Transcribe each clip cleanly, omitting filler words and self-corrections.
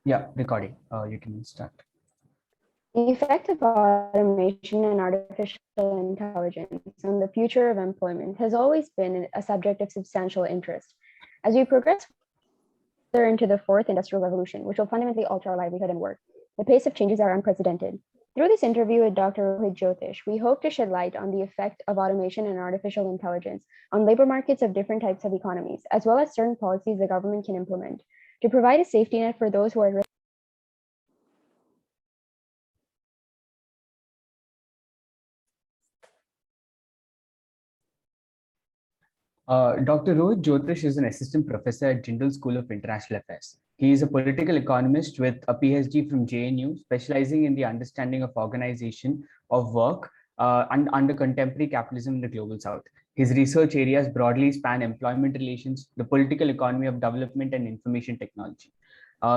Yeah, recording. You can start. The effect of automation and artificial intelligence on the future of employment has always been a subject of substantial interest. As we progress further into the fourth industrial revolution, which will fundamentally alter our livelihood and work, the pace of changes are unprecedented. Through this interview with Dr. Rohit Jyotish, we hope to shed light on the effect of automation and artificial intelligence on labor markets of different types of economies, as well as certain policies the government can implement to provide a safety net for those who are at risk. Dr. Rohit Jyotish is an assistant professor at Jindal School of International Affairs. He is a political economist with a PhD from JNU, specializing in the understanding of organization of work and under contemporary capitalism in the global south. His research areas broadly span employment relations, the political economy of development, and information technology.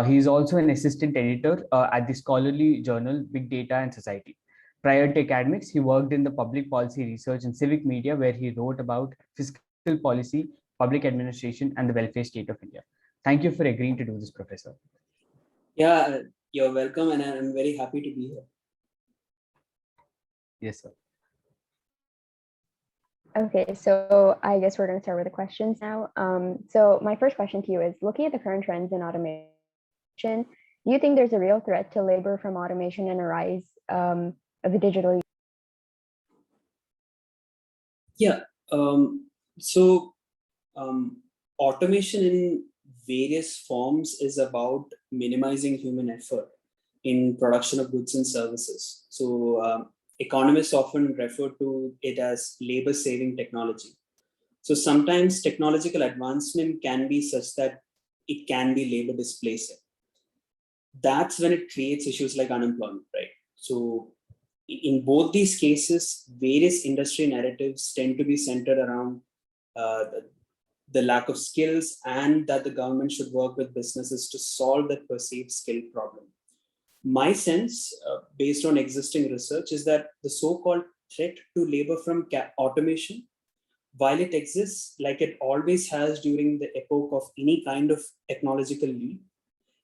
He is also an assistant editor at the scholarly journal Big Data and Society. Prior to academics, he worked in the public policy research and civic media, where he wrote about fiscal policy, public administration, and the welfare state of India. Thank you for agreeing to do this, Professor. Yeah, you're welcome, and I'm very happy to be here. Yes, sir. Okay, so I guess we're going to start with the questions now. So my first question to you is, looking at the current trends in automation, do you think there's a real threat to labor from automation and a rise of the digital? Yeah, so automation in various forms is about minimizing human effort in production of goods and services. So economists often refer to it as labor-saving technology. So sometimes technological advancement can be such that it can be labor displacing. That's when it creates issues like unemployment, right? So in both these cases, various industry narratives tend to be centered around the lack of skills, and that the government should work with businesses to solve that perceived skill problem. My sense, based on existing research, is that the so-called threat to labor from automation, while it exists like it always has during the epoch of any kind of technological leap,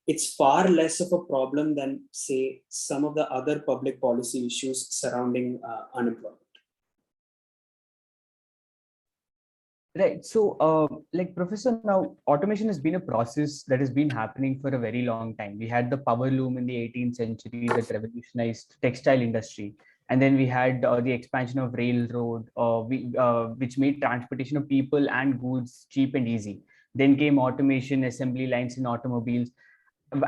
it's far less of a problem than, say, some of the other public policy issues surrounding unemployment. Right. So, like Professor, now automation has been a process that has been happening for a very long time. We had the power loom in the 18th century that revolutionized textile industry. And then we had the expansion of railroad, which made transportation of people and goods cheap and easy. Then came automation, assembly lines in automobiles.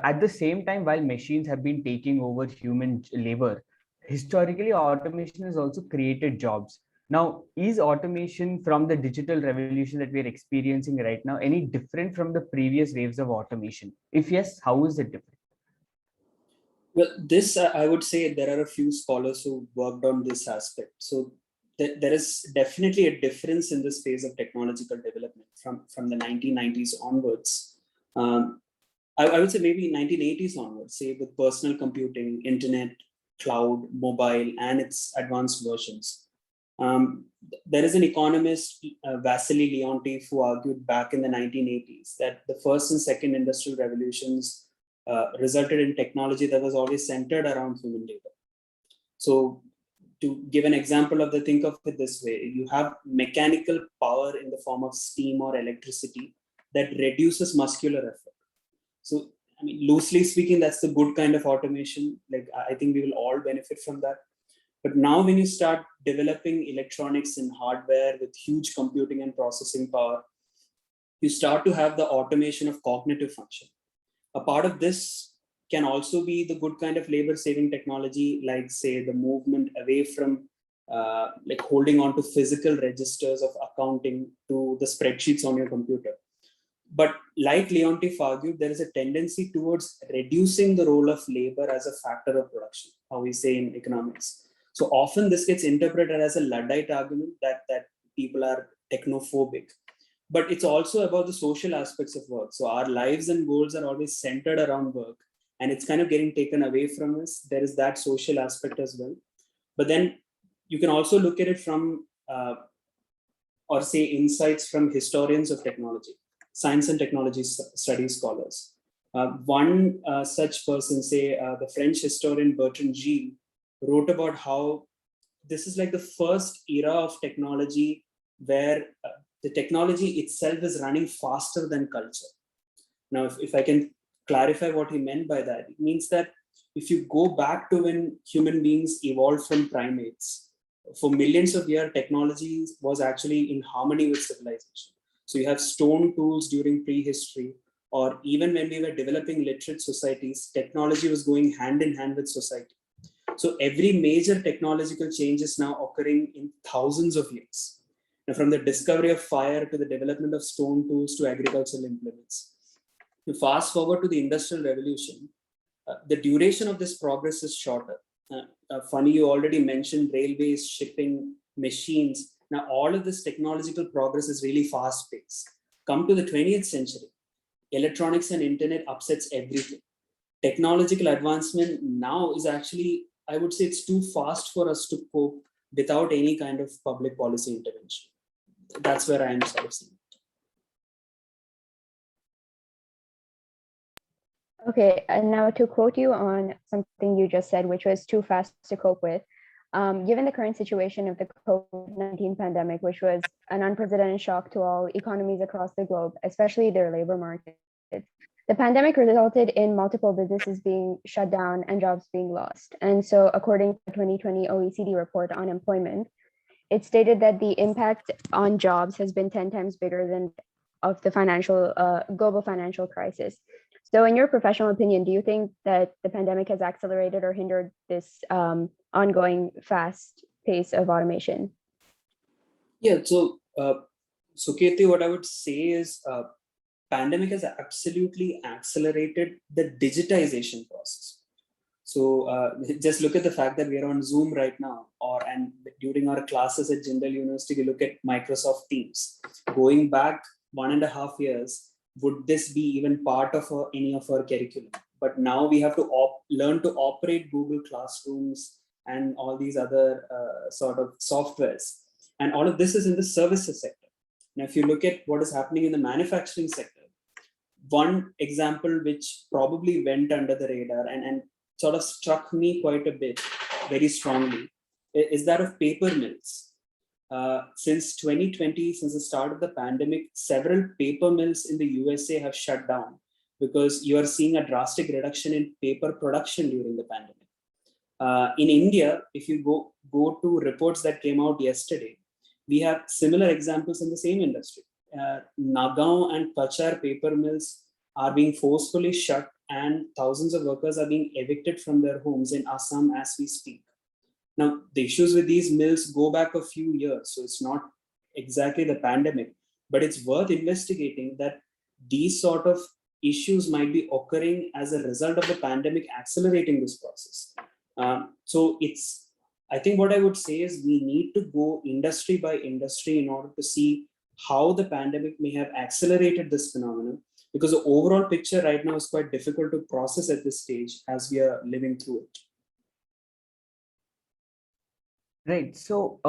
At the same time, while machines have been taking over human labor, historically, automation has also created jobs. Now, is automation from the digital revolution that we're experiencing right now any different from the previous waves of automation? If yes, how is it different? Well, this, I would say there are a few scholars who worked on this aspect. So there is definitely a difference in this phase of technological development from the 1990s onwards. I would say maybe 1980s onwards, say with personal computing, internet, cloud, mobile, and its advanced versions. There is an economist, Vasily Leontief, who argued back in the 1980s that the first and second industrial revolutions resulted in technology that was always centered around human labor. So to give an example of think of it this way, you have mechanical power in the form of steam or electricity that reduces muscular effort. So, I mean, loosely speaking, that's the good kind of automation. Like, I think we will all benefit from that. But now when you start developing electronics and hardware with huge computing and processing power, you start to have the automation of cognitive function. A part of this can also be the good kind of labor saving technology, like say the movement away from like holding on to physical registers of accounting to the spreadsheets on your computer. But like Leontief argued, there is a tendency towards reducing the role of labor as a factor of production, how we say in economics. So often this gets interpreted as a Luddite argument that people are technophobic. But it's also about the social aspects of work. So our lives and goals are always centered around work, and it's kind of getting taken away from us. There is that social aspect as well. But then you can also look at it from, or say insights from historians of technology, science and technology studies scholars. One such person, say the French historian Bertrand Gilles, wrote about how this is like the first era of technology where the technology itself is running faster than culture. Now, if I can clarify what he meant by that, it means that if you go back to when human beings evolved from primates, for millions of years, technology was actually in harmony with civilization. So you have stone tools during prehistory, or even when we were developing literate societies, technology was going hand in hand with society. So every major technological change is now occurring in thousands of years. Now, from the discovery of fire to the development of stone tools to agricultural implements. You fast forward to the Industrial Revolution, the duration of this progress is shorter. Funny, you already mentioned railways, shipping, machines. Now, all of this technological progress is really fast paced. Come to the 20th century, electronics and internet upsets everything. Technological advancement now is actually, I would say, it's too fast for us to cope without any kind of public policy intervention. That's where I am sort of seeing. Okay, and now to quote you on something you just said, which was too fast to cope with, given the current situation of the COVID-19 pandemic, which was an unprecedented shock to all economies across the globe, especially their labor markets, the pandemic resulted in multiple businesses being shut down and jobs being lost. And so according to the 2020 OECD report on employment, it stated that the impact on jobs has been 10 times bigger than of the global financial crisis. So in your professional opinion, do you think that the pandemic has accelerated or hindered this ongoing fast pace of automation? Yeah, so Kirti, what I would say is pandemic has absolutely accelerated the digitization process. So just look at the fact that we are on Zoom right now, and during our classes at Jindal University, we look at Microsoft Teams. Going back 1.5 years, would this be even part of any of our curriculum? But now we have to learn to operate Google Classrooms and all these other sort of softwares. And all of this is in the services sector. Now, if you look at what is happening in the manufacturing sector, one example which probably went under the radar and sort of struck me quite a bit, very strongly, is that of paper mills. Since 2020, since the start of the pandemic, several paper mills in the USA have shut down because you are seeing a drastic reduction in paper production during the pandemic. In India, if you go to reports that came out yesterday, we have similar examples in the same industry. Nagaon and Pachar paper mills are being forcefully shut, and thousands of workers are being evicted from their homes in Assam as we speak. Now, the issues with these mills go back a few years, so it's not exactly the pandemic, but it's worth investigating that these sort of issues might be occurring as a result of the pandemic accelerating this process. So I think what I would say is we need to go industry by industry in order to see how the pandemic may have accelerated this phenomenon, because the overall picture right now is quite difficult to process at this stage as we are living through it. Right. So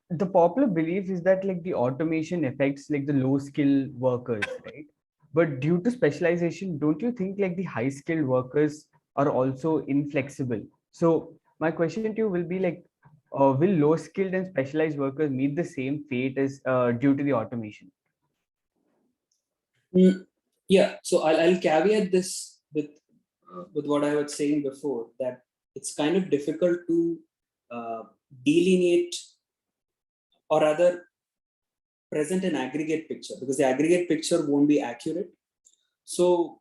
the popular belief is that like the automation affects like the low skill workers, right? But due to specialization, don't you think like the high skilled workers are also inflexible? So my question to you will be like, will low skilled and specialized workers meet the same fate as due to the automation? Yeah, so I'll caveat this with what I was saying before, that it's kind of difficult to delineate, or rather present an aggregate picture, because the aggregate picture won't be accurate. So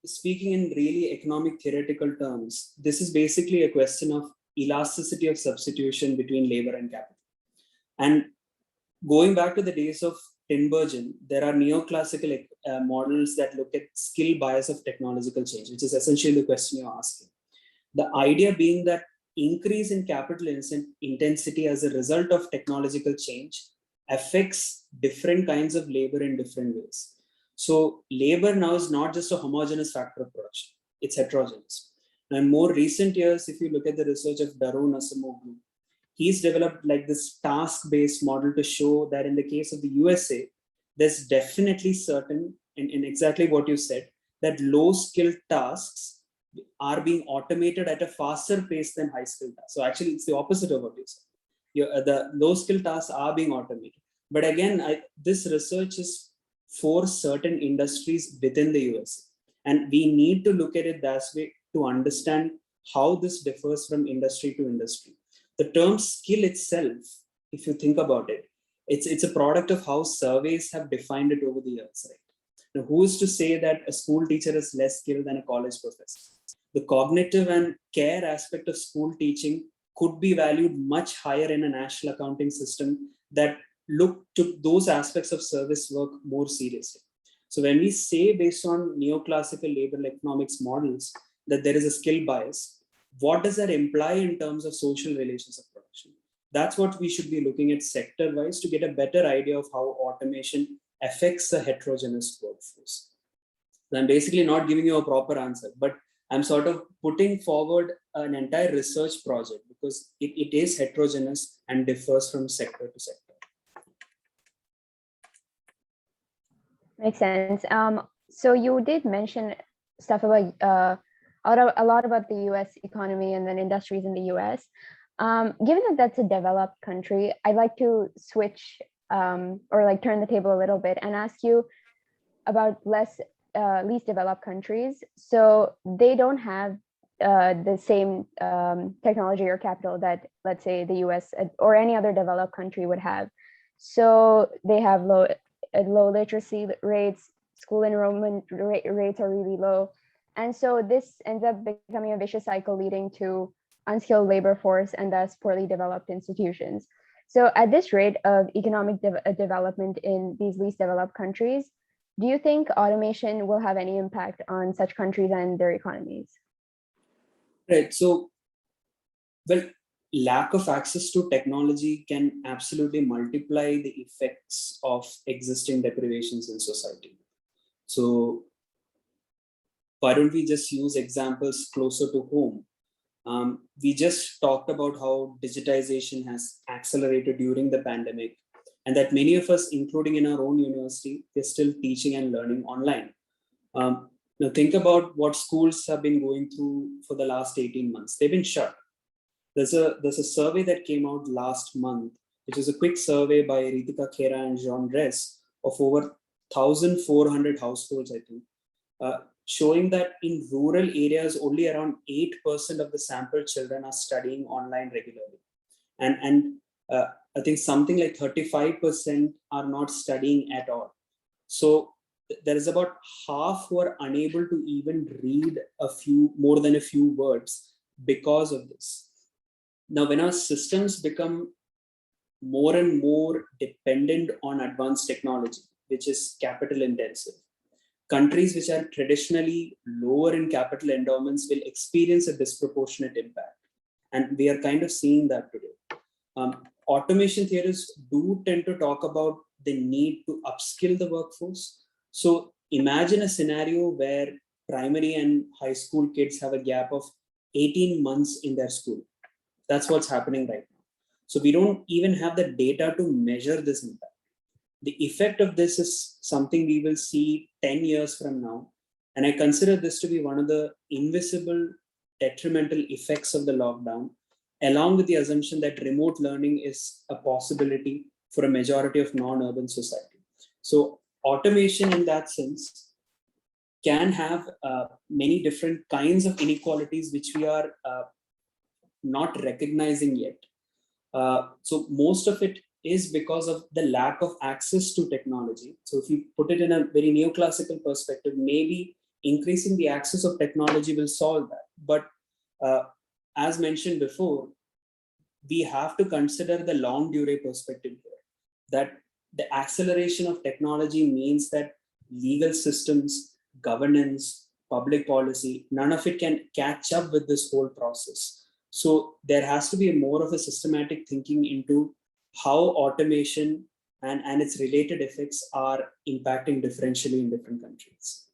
speaking in really economic theoretical terms, this is basically a question of elasticity of substitution between labor and capital. And going back to the days of Tinbergen, there are neoclassical models that look at skill bias of technological change, which is essentially the question you're asking. The idea being that increase in capital intensity as a result of technological change affects different kinds of labor in different ways. So labor now is not just a homogeneous factor of production, it's heterogeneous. Now, in more recent years, if you look at the research of Daron Acemoglu, he's developed like this task-based model to show that in the case of the USA, there's definitely certain, in exactly what you said, that low skilled tasks are being automated at a faster pace than high skilled tasks. So actually, it's the opposite of what you said. The low skilled tasks are being automated. But again, this research is for certain industries within the USA. And we need to look at it that way to understand how this differs from industry to industry. The term skill itself, if you think about it, it's a product of how surveys have defined it over the years, right? Now, who is to say that a school teacher is less skilled than a college professor? The cognitive and care aspect of school teaching could be valued much higher in a national accounting system that look to those aspects of service work more seriously. So when we say, based on neoclassical labor economics models, that there is a skill bias, what does that imply in terms of social relations of production? That's what we should be looking at sector wise to get a better idea of how automation affects the heterogeneous workforce. I'm basically not giving you a proper answer, but I'm sort of putting forward an entire research project because it is heterogeneous and differs from sector to sector. Makes sense. So you did mention stuff about a lot about the US economy and then industries in the US. Given that that's a developed country, I'd like to switch or like turn the table a little bit and ask you about least developed countries. So they don't have the same technology or capital that, let's say, the US or any other developed country would have. So they have low literacy rates, school enrollment rates are really low. And so this ends up becoming a vicious cycle leading to unskilled labor force and thus poorly developed institutions. So at this rate of economic development in these least developed countries, do you think automation will have any impact on such countries and their economies? Right. So, well, lack of access to technology can absolutely multiply the effects of existing deprivations in society. So why don't we just use examples closer to home? We just talked about how digitization has accelerated during the pandemic, and that many of us, including in our own university, are still teaching and learning online. Now think about what schools have been going through for the last 18 months. They've been shut. There's a survey that came out last month, which is a quick survey by Ritika Khera and Jean Ress of over 1,400 households, I think, showing that in rural areas, only around 8% of the sampled children are studying online regularly. And I think something like 35% are not studying at all. So there is about half who are unable to even read more than a few words because of this. Now, when our systems become more and more dependent on advanced technology, which is capital intensive, countries which are traditionally lower in capital endowments will experience a disproportionate impact. And we are kind of seeing that today. Automation theorists do tend to talk about the need to upskill the workforce. So imagine a scenario where primary and high school kids have a gap of 18 months in their school. That's what's happening right now. So we don't even have the data to measure this impact. The effect of this is something we will see 10 years from now. And I consider this to be one of the invisible detrimental effects of the lockdown, along with the assumption that remote learning is a possibility for a majority of non-urban society. So automation in that sense can have many different kinds of inequalities, which we are not recognizing yet. So most of it is because of the lack of access to technology. So if you put it in a very neoclassical perspective, maybe increasing the access of technology will solve that. But as mentioned before, we have to consider the long durée perspective here, that the acceleration of technology means that legal systems, governance, public policy, none of it can catch up with this whole process. So there has to be more of a systematic thinking into how automation and its related effects are impacting differentially in different countries.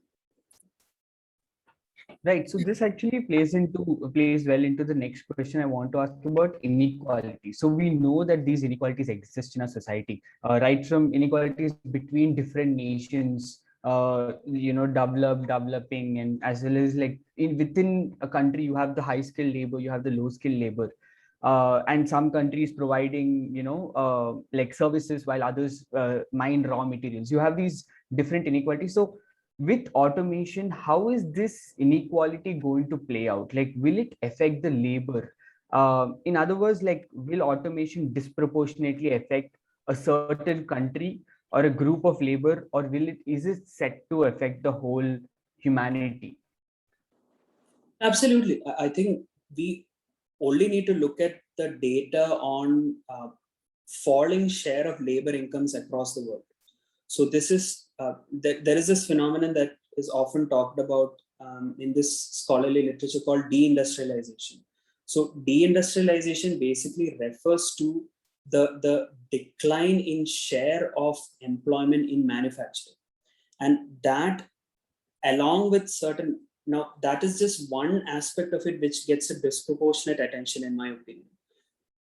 Right. So this actually plays well into the next question I want to ask about inequality. So we know that these inequalities exist in our society, right from inequalities between different nations, developing, and as well as like within a country, you have the high skilled labor, you have the low skilled labor. And some countries providing, like services, while others mine raw materials. You have these different inequalities. So with automation, how is this inequality going to play out? Like, will it affect the labor? In other words, like, will automation disproportionately affect a certain country or a group of labor, or is it set to affect the whole humanity? Absolutely. I think we only need to look at the data on falling share of labor incomes across the world. So this is there is this phenomenon that is often talked about in this scholarly literature called deindustrialization. So deindustrialization basically refers to the decline in share of employment in manufacturing, and that, along with certain, now that is just one aspect of it which gets a disproportionate attention, in my opinion.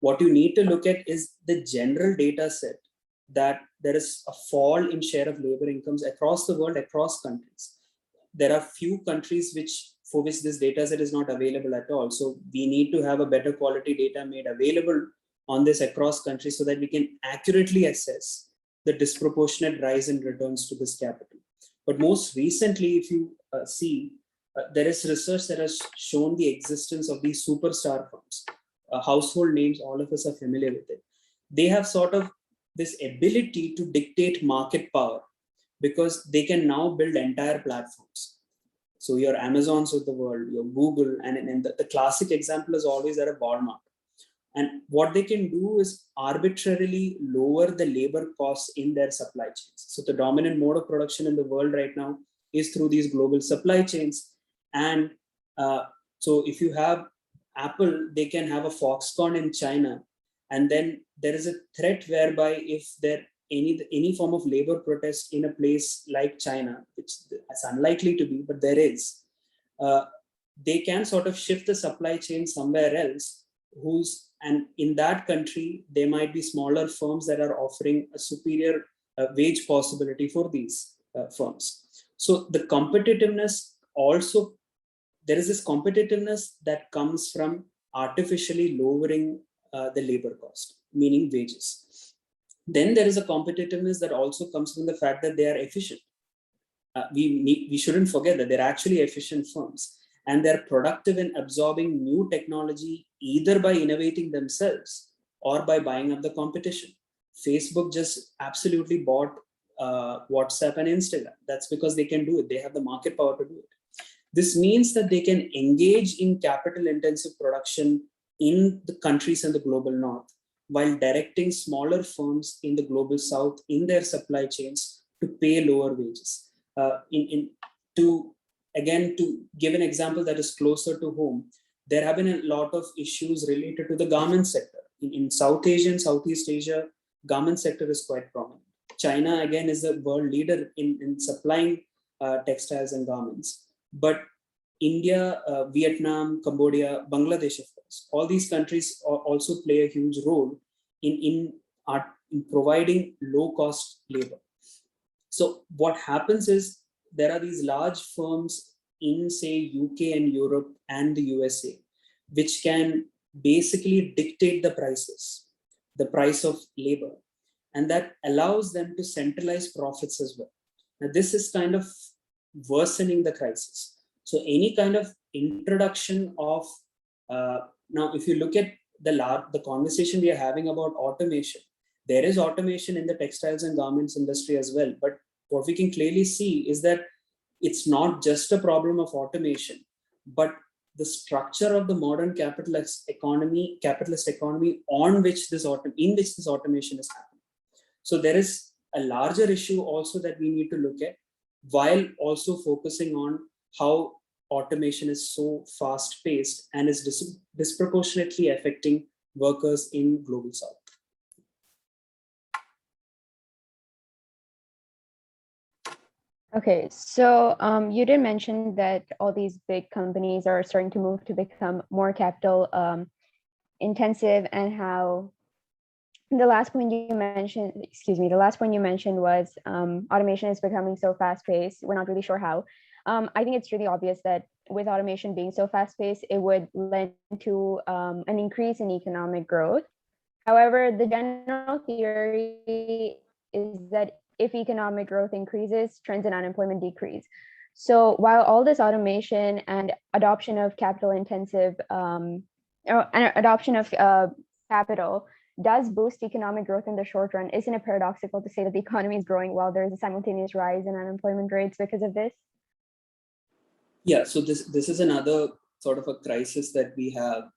What you need to look at is the general data set, that there is a fall in share of labor incomes across the world, across countries. There are few countries for which this data set is not available at all. So we need to have a better quality data made available on this across countries so that we can accurately assess the disproportionate rise in returns to this capital. But most recently, if you see, there is research that has shown the existence of these superstar firms. Household names, all of us are familiar with it. They have sort of this ability to dictate market power because they can now build entire platforms. So your Amazons of the world, your Google, and the classic example is always at a Walmart. And what they can do is arbitrarily lower the labor costs in their supply chains. So the dominant mode of production in the world right now is through these global supply chains. And so if you have Apple, they can have a Foxconn in China. And then there is a threat whereby if there any form of labor protest in a place like China, which is unlikely to be, but there is, they can sort of shift the supply chain somewhere else, and in that country, there might be smaller firms that are offering a superior wage possibility for these firms. So the competitiveness also, there is this competitiveness that comes from artificially lowering the labor cost, meaning wages. Then there is a competitiveness that also comes from the fact that they are efficient. We shouldn't forget that they're actually efficient firms, and they're productive in absorbing new technology either by innovating themselves or by buying up the competition. Facebook just absolutely bought WhatsApp and Instagram. That's because they can do it. They have the market power to do it. This means that they can engage in capital intensive production in the countries in the global north, while directing smaller firms in the global south in their supply chains to pay lower wages. To give an example that is closer to home, there have been a lot of issues related to the garment sector. In South Asia and Southeast Asia, garment sector is quite prominent. China, again, is the world leader in supplying textiles and garments. But India, Vietnam, Cambodia, Bangladesh, of course, all these countries also play a huge role in providing low-cost labor. So what happens is there are these large firms in, say, UK and Europe and the USA, which can basically dictate the prices, the price of labor, and that allows them to centralize profits as well. Now, this is kind of worsening the crisis. So any kind of introduction of, now if you look at the conversation we are having about automation, there is automation in the textiles and garments industry as well. But what we can clearly see is that it's not just a problem of automation, but the structure of the modern capitalist economy in which this automation is happening. So there is a larger issue also that we need to look at, while also focusing on how automation is so fast paced and is disproportionately affecting workers in global south. Okay, so you did mention that all these big companies are starting to move to become more capital intensive, and how the last point you mentioned, the last point you mentioned was automation is becoming so fast paced. We're not really sure how. I think it's really obvious that with automation being so fast paced, it would lend to an increase in economic growth. However, the general theory is that if economic growth increases, trends in unemployment decrease. So while all this automation and adoption of capital intensive adoption of capital does boost economic growth in the short run, isn't it paradoxical to say that the economy is growing while there is a simultaneous rise in unemployment rates because of this? Yeah, so this is another sort of a crisis that we have.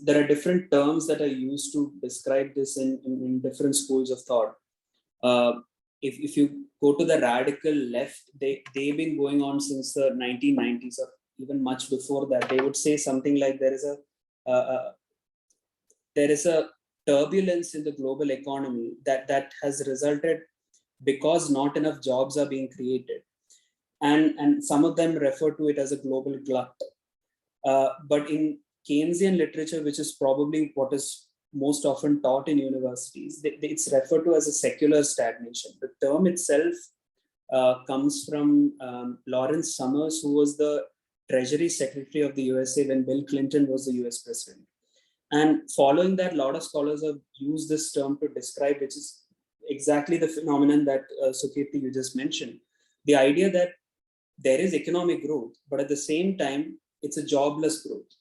There are different terms that are used to describe this in different schools of thought. If you go to the radical left, they've been going on since the 1990s or even much before that. They would say something like there is a turbulence in the global economy that has resulted because not enough jobs are being created. And some of them refer to it as a global glut. But in Keynesian literature, which is probably what is most often taught in universities, it's referred to as a secular stagnation. The term itself comes from Lawrence Summers, who was the Treasury Secretary of the USA when Bill Clinton was the US president. And following that, a lot of scholars have used this term to describe, which is exactly the phenomenon that Sukirti, you just mentioned. The idea that there is economic growth, but at the same time, it's a jobless growth.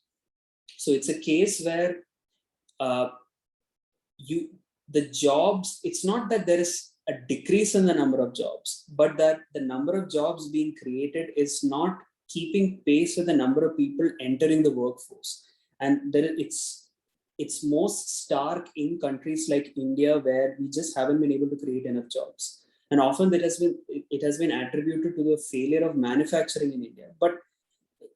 So it's a case where the jobs, it's not that there is a decrease in the number of jobs, but that the number of jobs being created is not keeping pace with the number of people entering the workforce. And it's most stark in countries like India, where we just haven't been able to create enough jobs. And often it has been attributed to the failure of manufacturing in India. But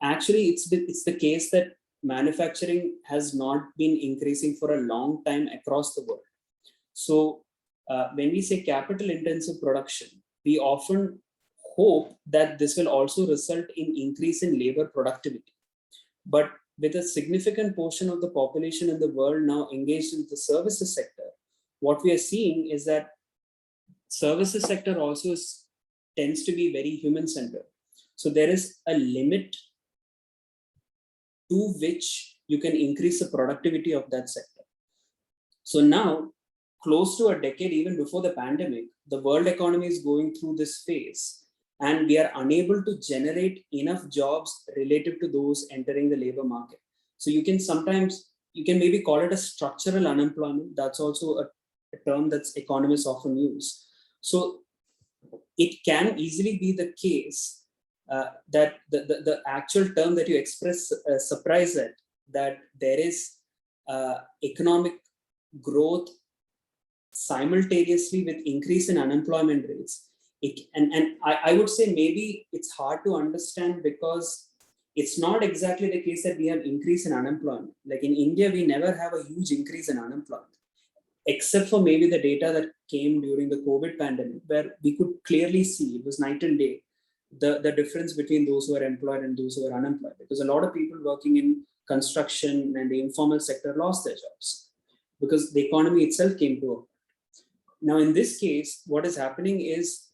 actually, it's the case that manufacturing has not been increasing for a long time across the world. So when we say capital intensive production, we often hope that this will also result in increase in labor productivity. But with a significant portion of the population in the world now engaged in the services sector, what we are seeing is that services sector also tends to be very human-centered. So there is a limit to which you can increase the productivity of that sector. So now, close to a decade, even before the pandemic, the world economy is going through this phase, and we are unable to generate enough jobs relative to those entering the labor market. So you can maybe call it a structural unemployment. That's also a term that economists often use. So it can easily be the case that the actual term that you express surprise at, that there is economic growth simultaneously with increase in unemployment rates. I would say maybe it's hard to understand because it's not exactly the case that we have increase in unemployment. Like in India, we never have a huge increase in unemployment, except for maybe the data that came during the COVID pandemic, where we could clearly see it was night and day, the difference between those who are employed and those who are unemployed, because a lot of people working in construction and the informal sector lost their jobs because the economy itself came to a halt. Now, in this case, what is happening is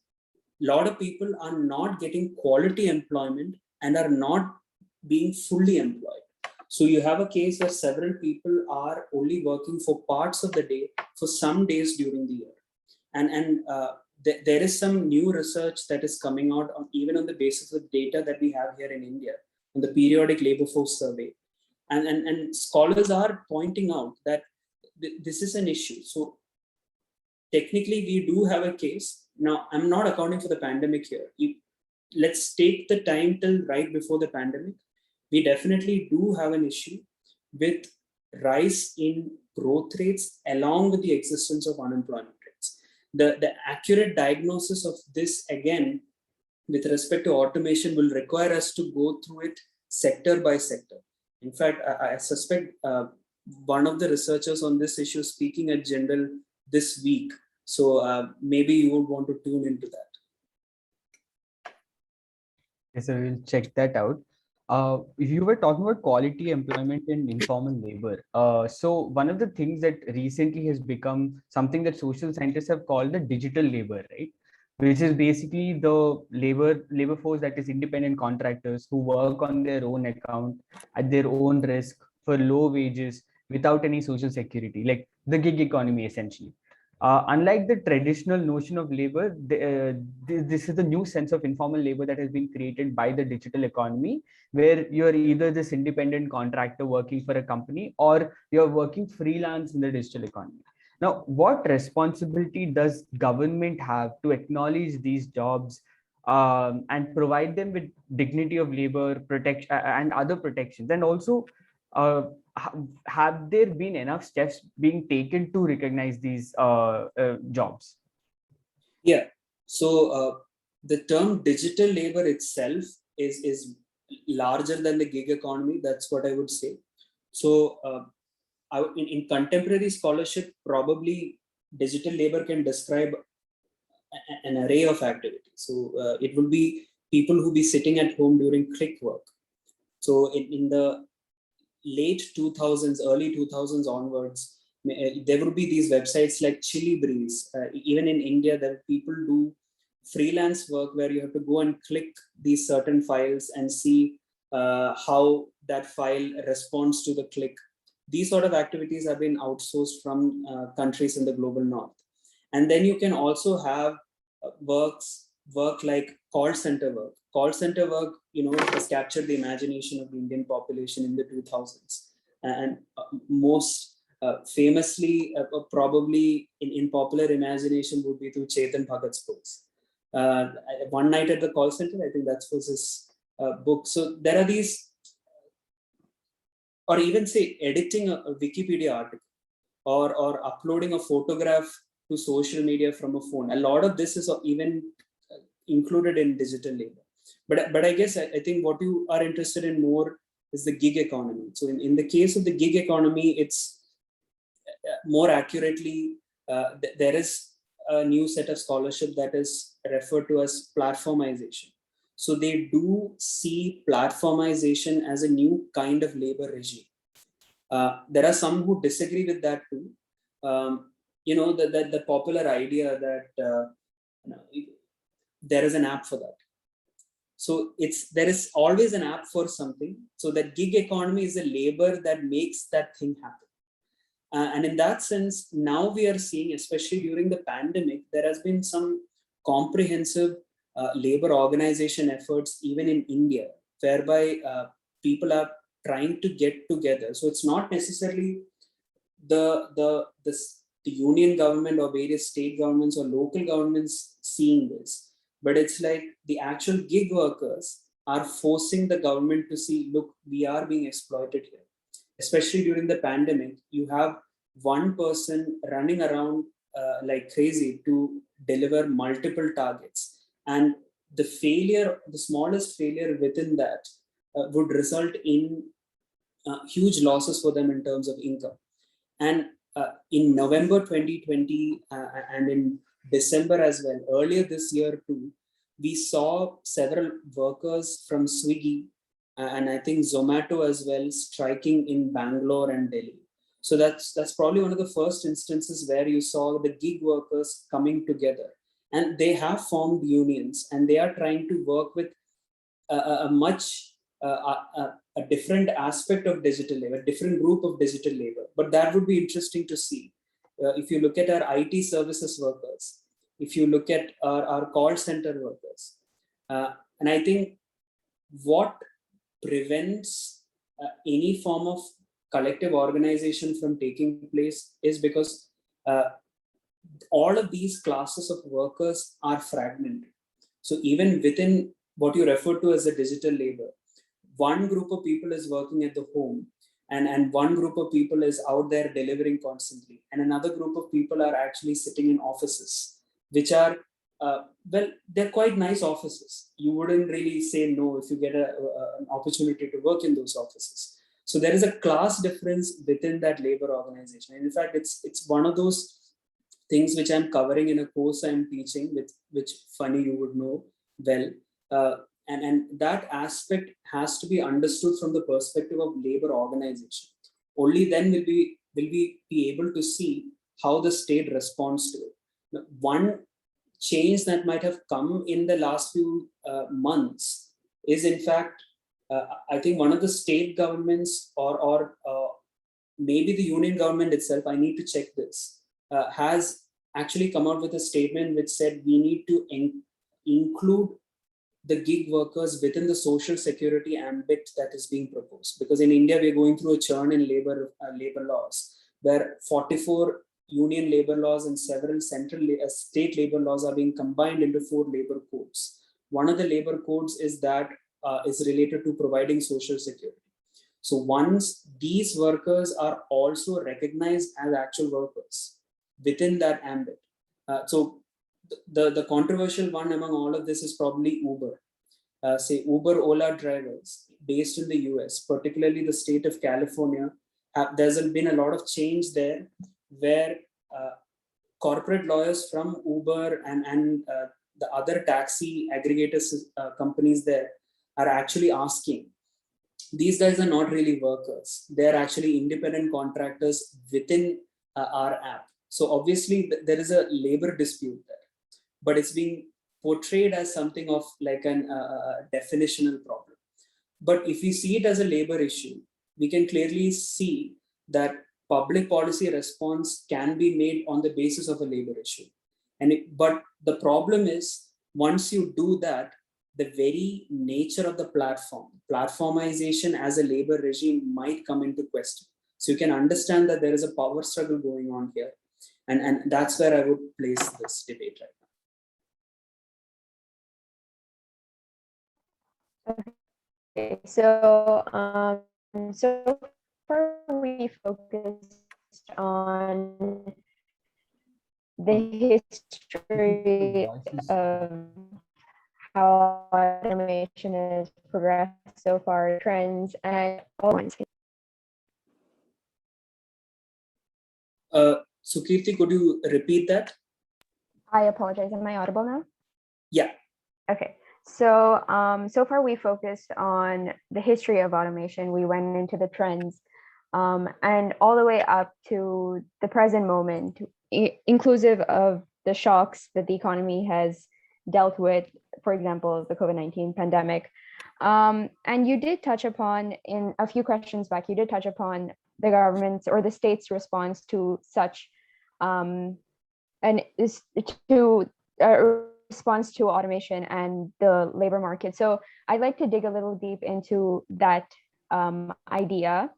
a lot of people are not getting quality employment and are not being fully employed. So you have a case where several people are only working for parts of the day for some days during the year. And there is some new research that is coming out even on the basis of data that we have here in India, on the periodic labor force survey. And scholars are pointing out that this is an issue. So technically, we do have a case. Now, I'm not accounting for the pandemic here. Let's take the time till right before the pandemic. We definitely do have an issue with rise in growth rates along with the existence of unemployment rates. The accurate diagnosis of this, again, with respect to automation, will require us to go through it sector by sector. In fact, I suspect one of the researchers on this issue is speaking at General this week. So maybe you would want to tune into that. Yes, so we'll check that out. You were talking about quality employment and informal labor. So one of the things that recently has become something that social scientists have called the digital labor, right? Which is basically the labor force that is independent contractors who work on their own account at their own risk for low wages without any social security, like the gig economy essentially. Unlike the traditional notion of labor, this is the new sense of informal labor that has been created by the digital economy, where you're either this independent contractor working for a company or you're working freelance in the digital economy. Now, what responsibility does government have to acknowledge these jobs and provide them with dignity of labor, protection, and other protections? And also, uh, have there been enough steps being taken to recognize these jobs? Yeah. So the term digital labor itself is larger than the gig economy. That's what I would say. So in contemporary scholarship, probably digital labor can describe an array of activities. So it would be people who be sitting at home during click work. So in the late 2000s, early 2000s onwards, there would be these websites like Chili Breeze. Even in India, there people do freelance work where you have to go and click these certain files and see how that file responds to the click. These sort of activities have been outsourced from countries in the global north. And then you can also have work like call center work. Call center work, has captured the imagination of the Indian population in the 2000s. And most famously, probably in popular imagination, would be through Chetan Bhagat's books. One Night at the Call Center, I think that was his book. So there are these, or even say editing a Wikipedia article, or uploading a photograph to social media from a phone. A lot of this is even included in digital labor. But I guess I think what you are interested in more is the gig economy. So in the case of the gig economy, it's more accurately, there is a new set of scholarship that is referred to as platformization. So they do see platformization as a new kind of labor regime. There are some who disagree with that too. The popular idea that there is an app for that. So there is always an app for something. So that gig economy is a labor that makes that thing happen. And in that sense, now we are seeing, especially during the pandemic, there has been some comprehensive labor organization efforts, even in India, whereby people are trying to get together. So it's not necessarily the union government or various state governments or local governments seeing this, but it's like the actual gig workers are forcing the government to see, look, we are being exploited here. Especially during the pandemic, you have one person running around like crazy to deliver multiple targets. And the smallest failure within that would result in huge losses for them in terms of income. And in November 2020 and in December as well, earlier this year too, we saw several workers from Swiggy and I think Zomato as well striking in Bangalore and Delhi. So that's probably one of the first instances where you saw the gig workers coming together, and they have formed unions and they are trying to work with a much a different aspect of digital labor, different group of digital labor. But that would be interesting to see. If you look at our IT services workers, if you look at our call center workers, and I think what prevents any form of collective organization from taking place is because all of these classes of workers are fragmented. So even within what you refer to as a digital labor, one group of people is working at the home, and one group of people is out there delivering constantly, and another group of people are actually sitting in offices, which are they're quite nice offices. You wouldn't really say no if you get an opportunity to work in those offices. So there is a class difference within that labor organization. And in fact, it's one of those things which I'm covering in a course I'm teaching, which funny you would know well. and that aspect has to be understood from the perspective of labor organization. Only then will we be able to see how the state responds to it. Now, one change that might have come in the last few months is, in fact, I think one of the state governments or maybe the union government itself, I need to check this, has actually come out with a statement which said we need to include the gig workers within the social security ambit that is being proposed. Because in India, we're going through a churn in labor laws, where 44 union labor laws and several state labor laws are being combined into 4 labor codes. One of the labor codes is that is related to providing social security. So once these workers are also recognized as actual workers within that ambit, so the controversial one among all of this is probably Uber. Say Uber, Ola drivers based in the US, particularly the state of California, there's been a lot of change there where corporate lawyers from Uber and the other taxi aggregators companies there are actually asking, these guys are not really workers. They're actually independent contractors within our app. So obviously there is a labor dispute there, but it's being portrayed as something of like an definitional problem. But if we see it as a labor issue, we can clearly see that public policy response can be made on the basis of a labor issue. But the problem is, once you do that, the very nature of the platformization as a labor regime might come into question. So you can understand that there is a power struggle going on here. And that's where I would place this debate right now. Okay, so so far we focused on the history of how automation has progressed so far, trends and all ones. So Kirti, could you repeat that? I apologize. Am I audible now? Yeah. Okay. So so far we focused on the history of automation. We went into the trends and all the way up to the present moment, inclusive of the shocks that the economy has dealt with, for example, the COVID-19 pandemic. And you did touch upon, in a few questions back, you did touch upon the government's or the state's response to such and is to response to automation and the labor market. So I'd like to dig a little deep into that idea.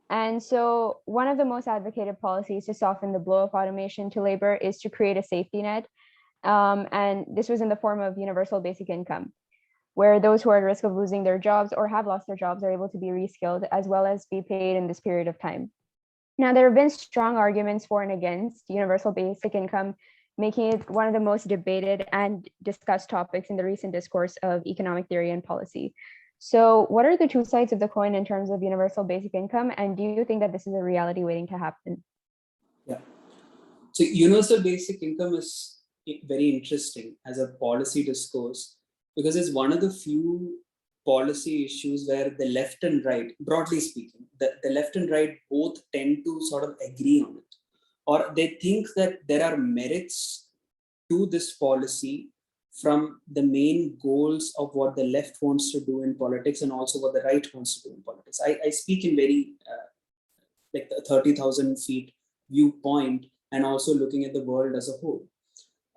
And so one of the most advocated policies to soften the blow of automation to labor is to create a safety net. And this was in the form of universal basic income, where those who are at risk of losing their jobs or have lost their jobs are able to be reskilled as well as be paid in this period of time. Now, there have been strong arguments for and against universal basic income, making it one of the most debated and discussed topics in the recent discourse of economic theory and policy. So what are the two sides of the coin in terms of universal basic income? And do you think that this is a reality waiting to happen? Yeah. So universal basic income is very interesting as a policy discourse, because it's one of the few policy issues where the left and right, broadly speaking, the left and right both tend to sort of agree on it, or they think that there are merits to this policy from the main goals of what the left wants to do in politics and also what the right wants to do in politics. I speak in very like the 30,000 feet viewpoint and also looking at the world as a whole.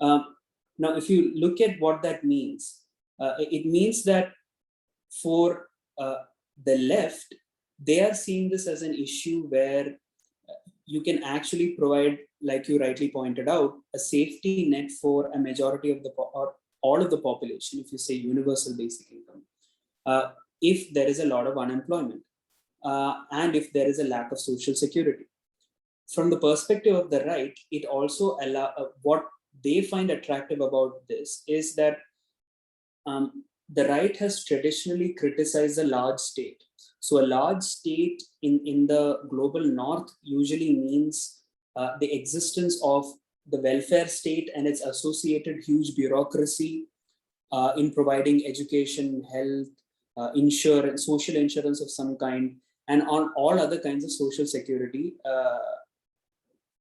Now, if you look at what that means, it means that for the left, they are seeing this as an issue where you can actually provide, like you rightly pointed out, a safety net for a majority of the or all of the population, if you say universal basic income, if there is a lot of unemployment and if there is a lack of social security. From the perspective of the right, it also what they find attractive about this is that the right has traditionally criticized a large state. So a large state in the global north usually means the existence of the welfare state and its associated huge bureaucracy, in providing education, health, insurance, social insurance of some kind, and on all other kinds of social security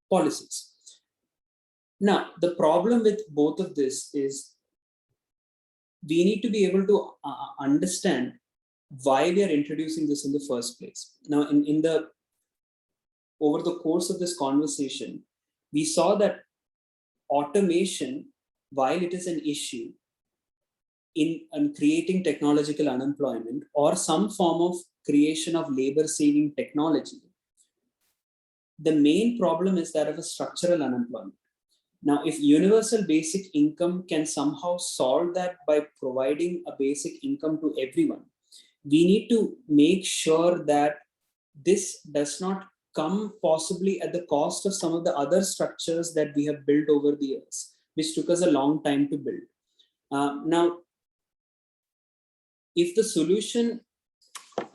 policies. Now, the problem with both of this is we need to be able to understand why we are introducing this in the first place. Now, over the course of this conversation, we saw that automation, while it is an issue in creating technological unemployment or some form of creation of labor-saving technology, the main problem is that of a structural unemployment. Now, if universal basic income can somehow solve that by providing a basic income to everyone, we need to make sure that this does not come possibly at the cost of some of the other structures that we have built over the years, which took us a long time to build. Now, if the solution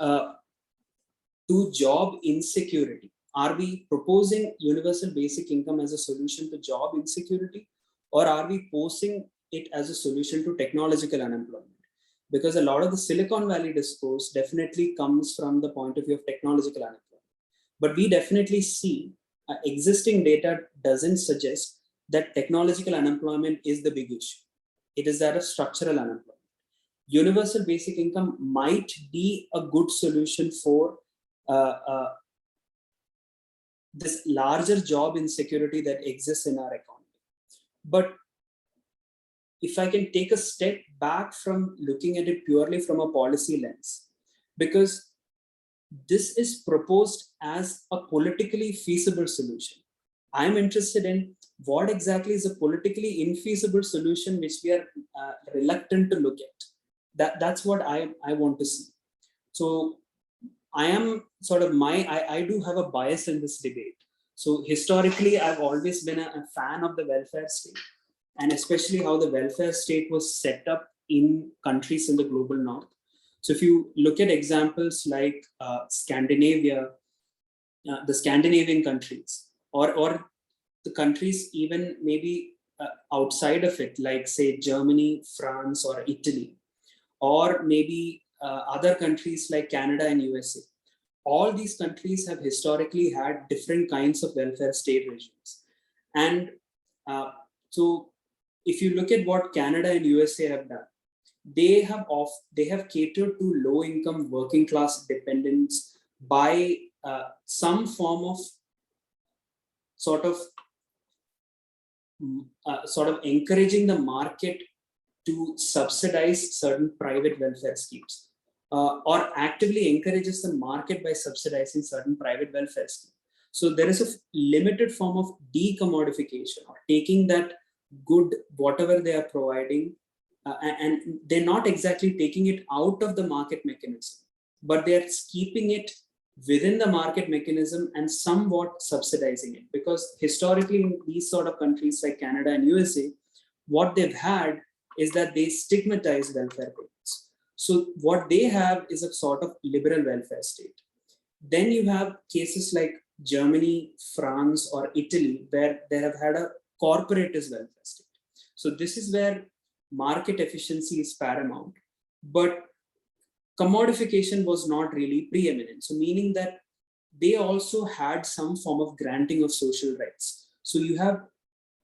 to job insecurity, are we proposing universal basic income as a solution to job insecurity, or are we posing it as a solution to technological unemployment? Because a lot of the Silicon Valley discourse definitely comes from the point of view of technological unemployment. But we definitely see existing data doesn't suggest that technological unemployment is the big issue. It is that of structural unemployment. Universal basic income might be a good solution for this larger job insecurity that exists in our economy. But if I can take a step back from looking at it purely from a policy lens, because this is proposed as a politically feasible solution. I'm interested in what exactly is a politically infeasible solution which we are reluctant to look at. That's what I want to see. So I am sort of I do have a bias in this debate. So historically, I've always been a fan of the welfare state, and especially how the welfare state was set up in countries in the global north. So if you look at examples like Scandinavia, the Scandinavian countries, or the countries even maybe outside of it, like say Germany, France, or Italy, or maybe other countries like Canada and USA. All these countries have historically had different kinds of welfare state regimes. And so if you look at what Canada and USA have done, they have catered to low-income working class dependents by some form of sort of encouraging the market to subsidize certain private welfare schemes, or actively encourages the market by subsidizing certain private welfare schemes. So there is a limited form of decommodification, or taking that good, whatever they are providing, and they're not exactly taking it out of the market mechanism, but they're keeping it within the market mechanism and somewhat subsidizing it. Because historically, in these sort of countries like Canada and USA, what they've had is that they stigmatize welfare payments. So what they have is a sort of liberal welfare state. Then you have cases like Germany, France, or Italy, where they have had a corporatist welfare state. So this is where market efficiency is paramount, but commodification was not really preeminent. So meaning that they also had some form of granting of social rights. So you have,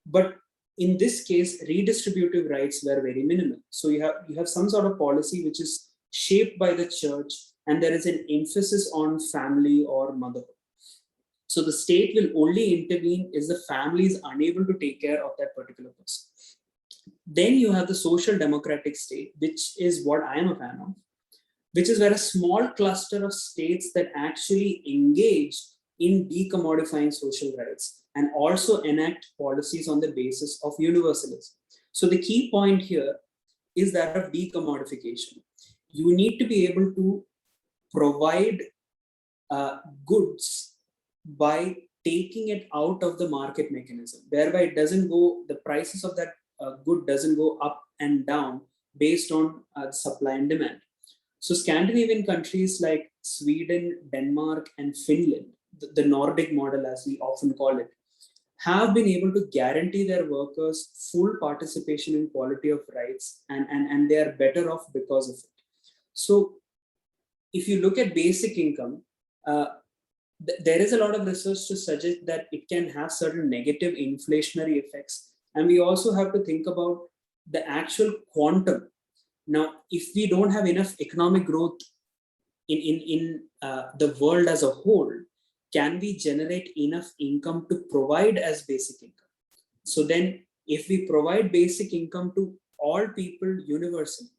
but in this case, redistributive rights were very minimal. So you have some sort of policy which is shaped by the church, and there is an emphasis on family or motherhood. So the state will only intervene if the family is unable to take care of that particular person. Then you have the social democratic state, which is what I am a fan of, which is where a small cluster of states that actually engage in decommodifying social rights and also enact policies on the basis of universalism. So the key point here is that of decommodification. You need to be able to provide goods by taking it out of the market mechanism, whereby it doesn't go, the prices of that good doesn't go up and down based on supply and demand. So Scandinavian countries like Sweden, Denmark, and Finland, the Nordic model as we often call it, have been able to guarantee their workers full participation in quality of rights, and they are better off because of it. So if you look at basic income, there is a lot of research to suggest that it can have certain negative inflationary effects. And we also have to think about the actual quantum. Now, if we don't have enough economic growth in the world as a whole, can we generate enough income to provide as basic income? So then, if we provide basic income to all people universally,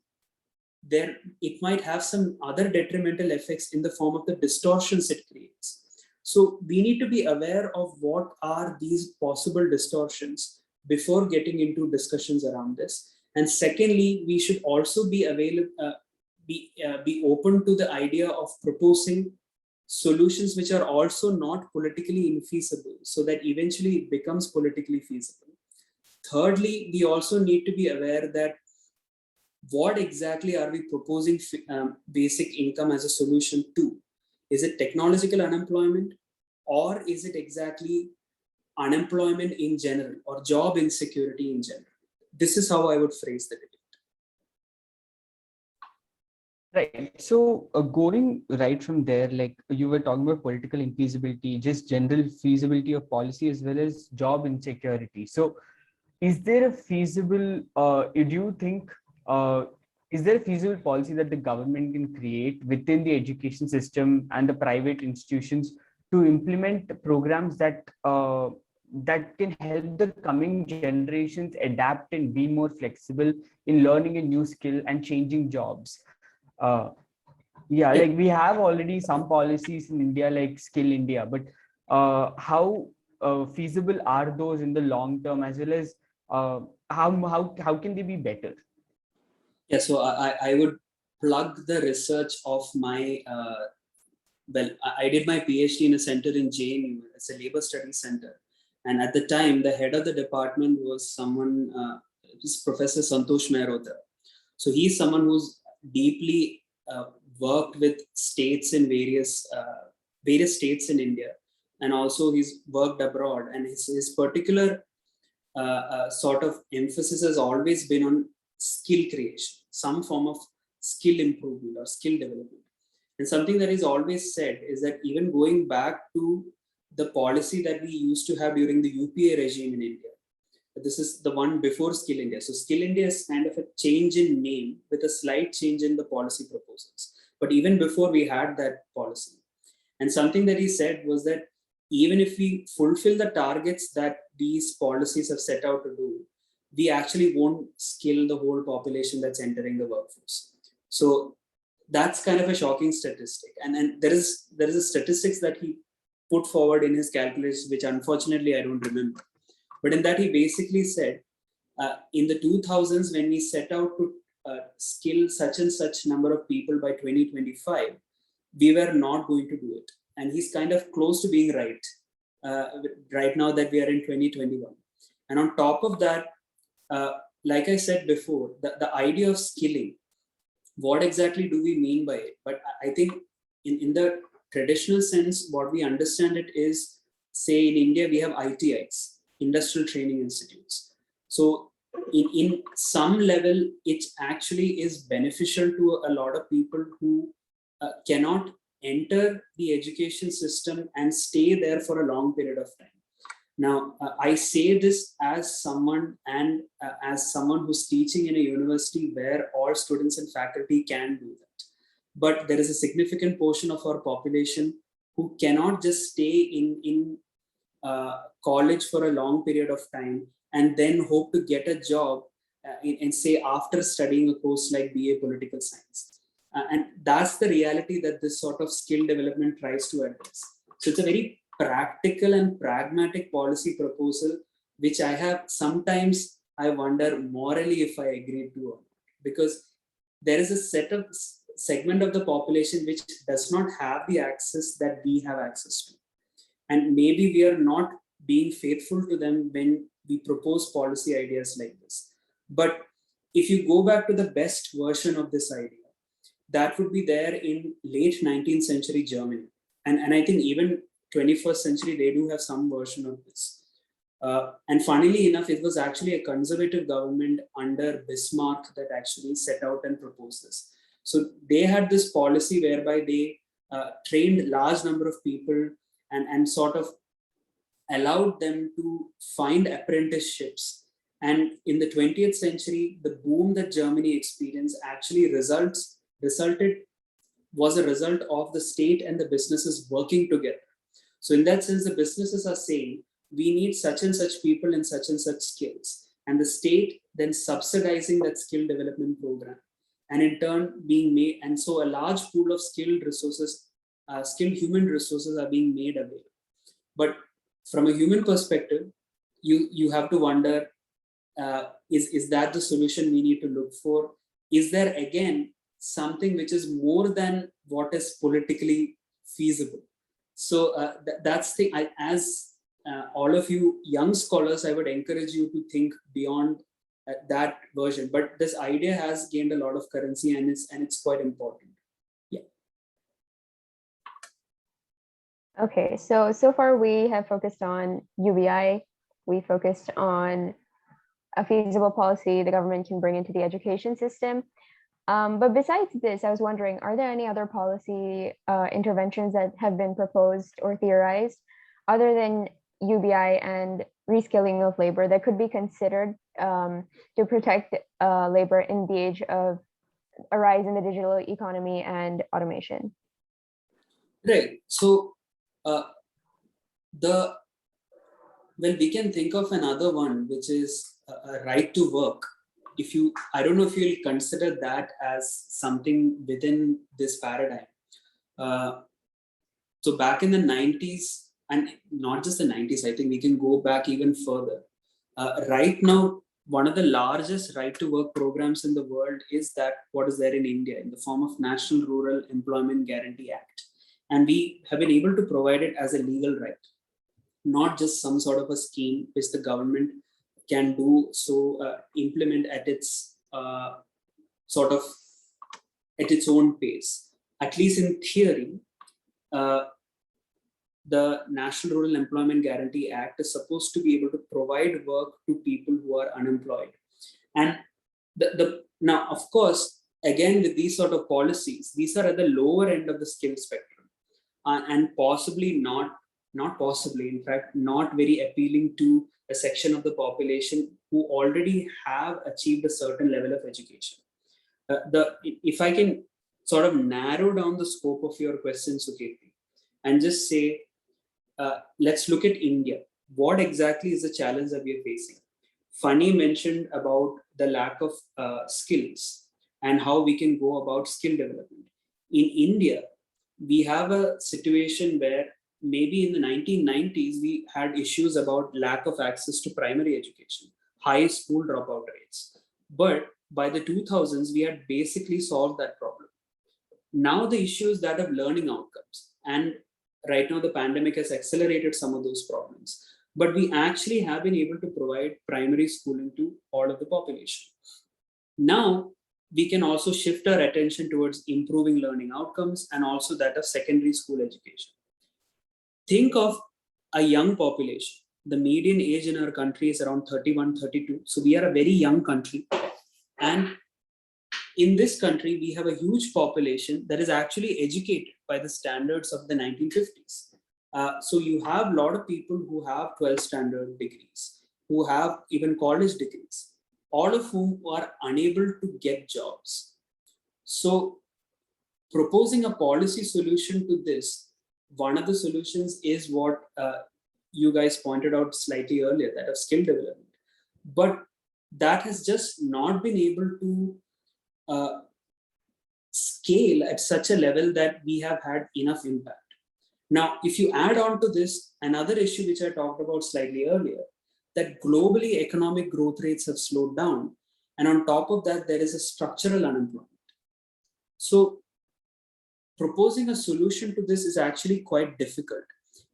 then it might have some other detrimental effects in the form of the distortions it creates. So we need to be aware of what are these possible distortions before getting into discussions around this. And secondly, we should also be be open to the idea of proposing solutions which are also not politically infeasible, so that eventually it becomes politically feasible. Thirdly, we also need to be aware that what exactly are we proposing basic income as a solution to? Is it technological unemployment, or is it exactly unemployment in general, or job insecurity in general? This is how I would phrase the debate. Right. So going right from there, like you were talking about political infeasibility, just general feasibility of policy as well as job insecurity. So is there a feasible, do you think, is there a feasible policy that the government can create within the education system and the private institutions to implement programs that that can help the coming generations adapt and be more flexible in learning a new skill and changing jobs? Uh, yeah, like we have already some policies in India, like Skill India, but how feasible are those in the long term, as well as how can they be better? Yeah, so I would plug the research of my well, I did my PhD in a center in JNU. It's a labor studies center, and at the time, the head of the department was someone, Professor Santosh Mehrotra. So he's someone who's deeply worked with states in various states in India, and also he's worked abroad. And his particular sort of emphasis has always been on skill creation, some form of skill improvement or skill development. And something that is always said is that even going back to the policy that we used to have during the UPA regime in India, this is the one before Skill India. So Skill India is kind of a change in name with a slight change in the policy proposals. But even before we had that policy, and something that he said was that even if we fulfill the targets that these policies have set out to do, we actually won't skill the whole population that's entering the workforce. So that's kind of a shocking statistic. And there is a statistics that he put forward in his calculations, which unfortunately I don't remember. But in that, he basically said, in the 2000s, when we set out to skill such and such number of people by 2025, we were not going to do it. And he's kind of close to being right, right now that we are in 2021. And on top of that, like I said before, the idea of skilling, what exactly do we mean by it? But I think in the traditional sense, what we understand it is, say in India, we have ITIs, Industrial Training Institutes. So in some level, it actually is beneficial to a lot of people who cannot enter the education system and stay there for a long period of time. Now, I say this as someone who's teaching in a university where all students and faculty can do that. But there is a significant portion of our population who cannot just stay in college for a long period of time and then hope to get a job and say after studying a course like BA Political Science. And that's the reality that this sort of skill development tries to address. So it's a very practical and pragmatic policy proposal, which sometimes I wonder morally if I agree to or not, because there is a segment of the population which does not have the access that we have access to. And maybe we are not being faithful to them when we propose policy ideas like this. But if you go back to the best version of this idea, that would be there in late 19th century Germany. And I think even 21st century, they do have some version of this. And funnily enough, it was actually a conservative government under Bismarck that actually set out and proposed this. So they had this policy whereby they trained large number of people and sort of allowed them to find apprenticeships. And in the 20th century, the boom that Germany experienced actually was a result of the state and the businesses working together. So in that sense, the businesses are saying, we need such and such people and such skills. And the state then subsidizing that skill development program. And in turn being made, and so a large pool of skilled resources, skilled human resources are being made available. But from a human perspective, you have to wonder, is that the solution we need to look for? Is there again something which is more than what is politically feasible? So that's the, as all of you young scholars, I would encourage you to think beyond that version. But this idea has gained a lot of currency, and it's quite important. Yeah. Okay, so far we have focused on UBI. We focused on a feasible policy the government can bring into the education system. But besides this, I was wondering, are there any other policy interventions that have been proposed or theorized other than UBI and reskilling of labor that could be considered to protect labor in the age of a rise in the digital economy and automation? Right. So we can think of another one, which is a right to work. I don't know if you'll consider that as something within this paradigm. So back in the 90s, and not just the 90s, I think we can go back even further. Right now, one of the largest right to work programs in the world is that what is there in India in the form of National Rural Employment Guarantee Act. And we have been able to provide it as a legal right, not just some sort of a scheme which the government can do so implement at its sort of at its own pace. At least in theory, the National Rural Employment Guarantee Act is supposed to be able to provide work to people who are unemployed. And now, of course, again, with these sort of policies, these are at the lower end of the skill spectrum, and possibly not possibly, in fact, not very appealing to a section of the population who already have achieved a certain level of education. If I can sort of narrow down the scope of your question, Sukirti, and just say, let's look at India. What exactly is the challenge that we are facing? Fani mentioned about the lack of skills and how we can go about skill development. In India, we have a situation where maybe in the 1990s, we had issues about lack of access to primary education, high school dropout rates. But by the 2000s, we had basically solved that problem. Now the issue is that of learning outcomes. And right now the pandemic has accelerated some of those problems. But we actually have been able to provide primary schooling to all of the population. Now, we can also shift our attention towards improving learning outcomes and also that of secondary school education. Think of a young population. The median age in our country is around 31, 32. So we are a very young country. And in this country, we have a huge population that is actually educated by the standards of the 1950s. So you have a lot of people who have 12th standard degrees, who have even college degrees, all of whom are unable to get jobs. So proposing a policy solution to this, one of the solutions is what you guys pointed out slightly earlier, that of skill development. But that has just not been able to scale at such a level that we have had enough impact. Now, if you add on to this, another issue which I talked about slightly earlier, that globally economic growth rates have slowed down. And on top of that, there is a structural unemployment. So proposing a solution to this is actually quite difficult.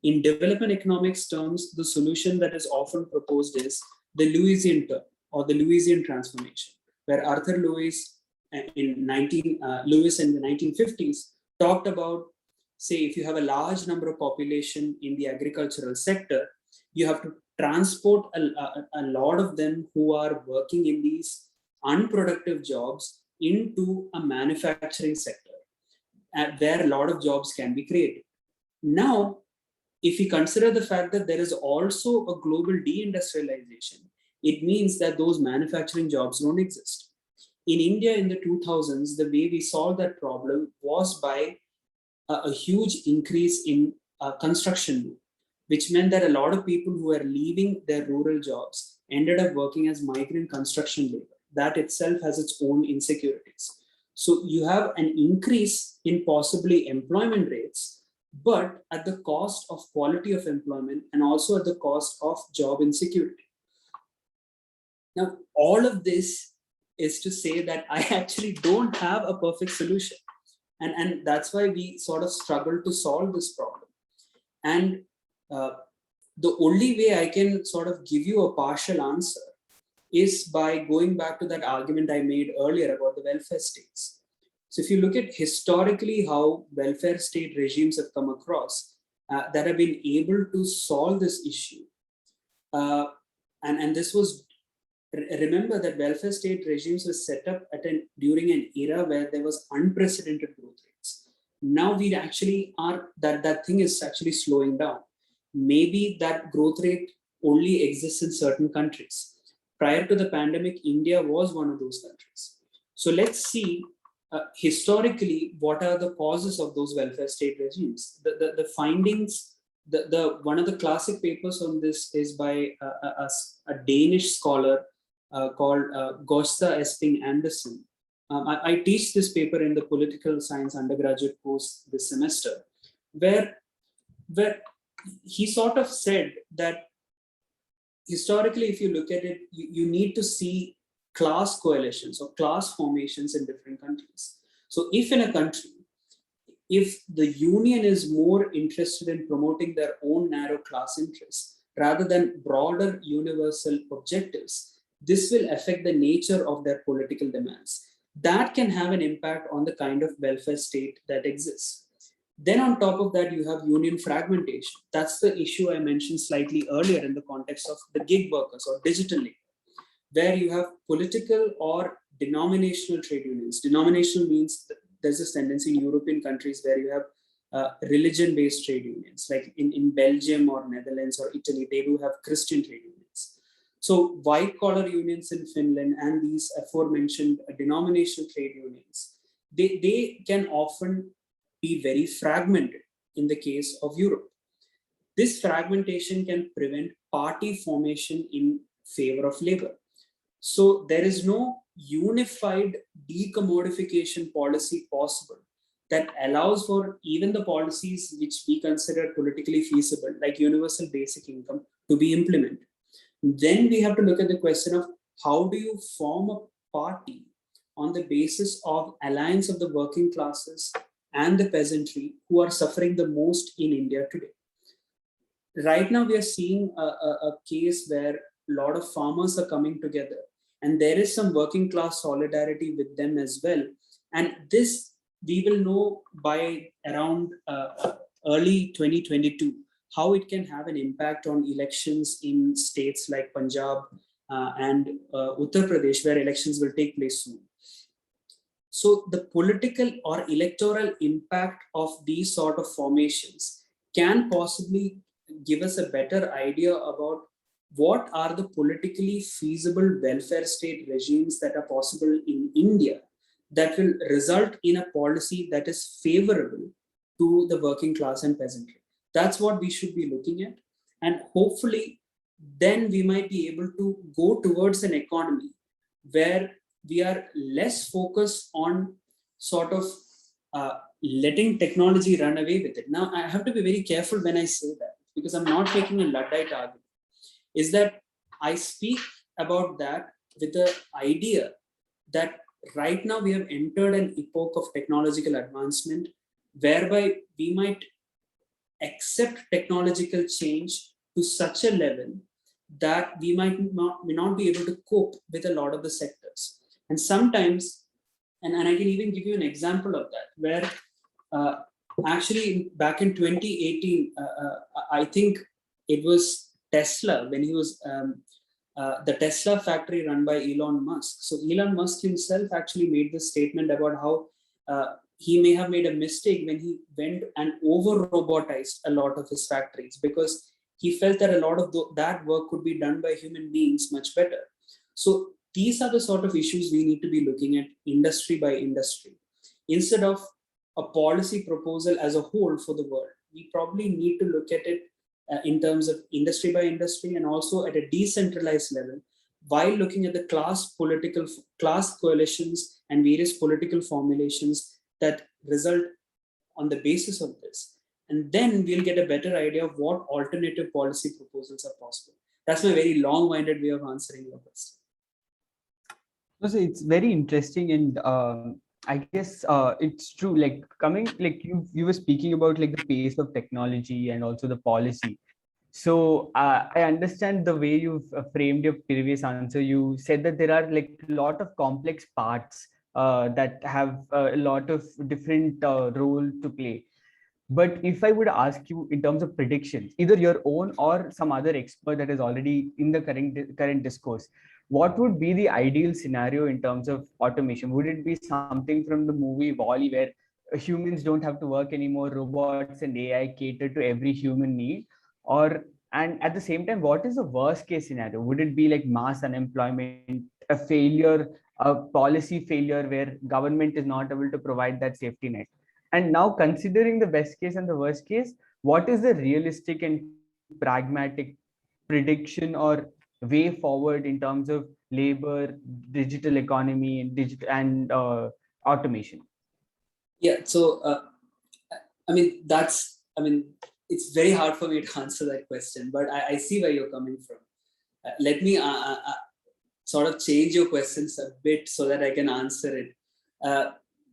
In development economics terms, the solution that is often proposed is the Lewisian term or the Lewisian transformation, where Arthur Lewis in the 1950s talked about, say, if you have a large number of population in the agricultural sector, you have to transport a lot of them who are working in these unproductive jobs into a manufacturing sector where a lot of jobs can be created. Now, if we consider the fact that there is also a global deindustrialization, it means that those manufacturing jobs don't exist. In India in the 2000s, the way we solved that problem was by a huge increase in construction boom, which meant that a lot of people who were leaving their rural jobs ended up working as migrant construction labor. That itself has its own insecurities. So you have an increase in possibly employment rates, but at the cost of quality of employment and also at the cost of job insecurity. Now, all of this is to say that I actually don't have a perfect solution. And that's why we sort of struggle to solve this problem. And the only way I can sort of give you a partial answer is by going back to that argument I made earlier about the welfare states. So if you look at historically how welfare state regimes have come across that have been able to solve this issue, and this was, remember that welfare state regimes were set up during an era where there was unprecedented growth rates. Now we actually are, that thing is actually slowing down. Maybe that growth rate only exists in certain countries. Prior to the pandemic, India was one of those countries. So let's see historically what are the causes of those welfare state regimes. The findings, one of the classic papers on this is by a Danish scholar called Gösta Esping Andersen. I teach this paper in the political science undergraduate course this semester, where he sort of said that historically, if you look at it, you need to see class coalitions or class formations in different countries. So if in a country, if the union is more interested in promoting their own narrow class interests rather than broader universal objectives, this will affect the nature of their political demands. That can have an impact on the kind of welfare state that exists. Then on top of that, you have union fragmentation. That's the issue I mentioned slightly earlier in the context of the gig workers or digital labor, where you have political or denominational trade unions. Denominational means there's this tendency in European countries where you have religion-based trade unions, like in Belgium or Netherlands or Italy, they do have Christian trade unions. So white-collar unions in Finland and these aforementioned denominational trade unions, they can often be very fragmented in the case of Europe. This fragmentation can prevent party formation in favor of labor. So there is no unified decommodification policy possible that allows for even the policies which we consider politically feasible, like universal basic income, to be implemented. Then we have to look at the question of how do you form a party on the basis of alliance of the working classes and the peasantry who are suffering the most in India today. Right now, we are seeing a case where a lot of farmers are coming together, and there is some working class solidarity with them as well. And this we will know by around early 2022, how it can have an impact on elections in states like Punjab and Uttar Pradesh, where elections will take place soon. So the political or electoral impact of these sort of formations can possibly give us a better idea about what are the politically feasible welfare state regimes that are possible in India that will result in a policy that is favorable to the working class and peasantry. That's what we should be looking at. And hopefully, then we might be able to go towards an economy where we are less focused on sort of letting technology run away with it. Now, I have to be very careful when I say that, because I'm not making a Luddite argument. Is that I speak about that with the idea that right now we have entered an epoch of technological advancement whereby we might accept technological change to such a level that we may not be able to cope with a lot of the sectors. And sometimes, and I can even give you an example of that, where actually back in 2018, I think it was Tesla, when he was the Tesla factory run by Elon Musk. So Elon Musk himself actually made this statement about how he may have made a mistake when he went and over robotized a lot of his factories, because he felt that a lot of that work could be done by human beings much better. So these are the sort of issues we need to be looking at industry by industry. Instead of a policy proposal as a whole for the world, we probably need to look at it in terms of industry by industry, and also at a decentralized level, while looking at the class coalitions and various political formulations that result on the basis of this. And then we'll get a better idea of what alternative policy proposals are possible. That's my very long-winded way of answering your question. So it's very interesting, and I guess it's true. Like you were speaking about like the pace of technology and also the policy. So I understand the way you've framed your previous answer. You said that there are like a lot of complex parts that have a lot of different role to play. But if I would ask you in terms of predictions, either your own or some other expert that is already in the current discourse, what would be the ideal scenario in terms of automation? Would it be something from the movie WALL-E, where humans don't have to work anymore, robots and AI cater to every human need? Or, and at the same time, what is the worst case scenario? Would it be like mass unemployment, a failure, a policy failure where government is not able to provide that safety net? And now, considering the best case and the worst case, what is the realistic and pragmatic prediction or way forward in terms of labor, digital economy, and automation? Yeah, so I mean, it's very hard for me to answer that question, but I see where you're coming from. Let me sort of change your questions a bit so that I can answer it.